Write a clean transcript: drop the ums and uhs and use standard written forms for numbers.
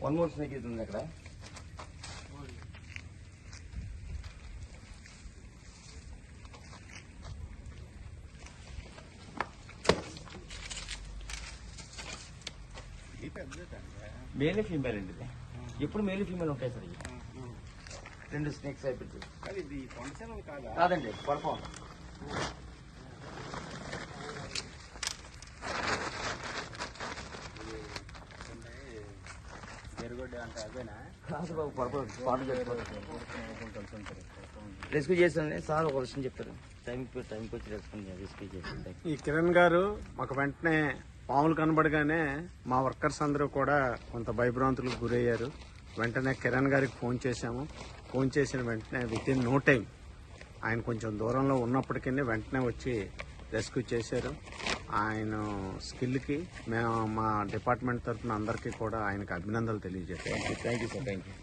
One more snake ఇది ఉంది అక్కడ. మేల్ ఫీమేల్ అండి ఇది. ఎప్పుడు మేల్ ఫీమేల్ ఉంటాయి సార్. ఇవి 2 స్నేక్స్ అయిపోయింది. కాదండి పడపం. రెస్క్యూ చేస్తాను సార్. ఒక విషయం చెప్తారు. టైంకి వచ్చి రెస్క్యూ చేస్తాను. ఈ కిరణ్ గారు మాకు వెంటనే పాములు కనబడగానే మా వర్కర్స్ అందరూ కూడా కొంత భయభ్రాంతులకు గురయ్యారు. వెంటనే కిరణ్ గారికి ఫోన్ చేశాము. ఫోన్ చేసిన వెంటనే విత్ ఇన్ నో టైం ఆయన కొంచెం దూరంలో ఉన్నప్పటికీ వెంటనే వచ్చి రెస్క్యూ చేశారు. ఆయన స్కిల్కి మేము మా డిపార్ట్మెంట్ తరఫున అందరికీ కూడా ఆయనకు అభినందనలు తెలియజేస్తాం. Thank you sir. Thank you.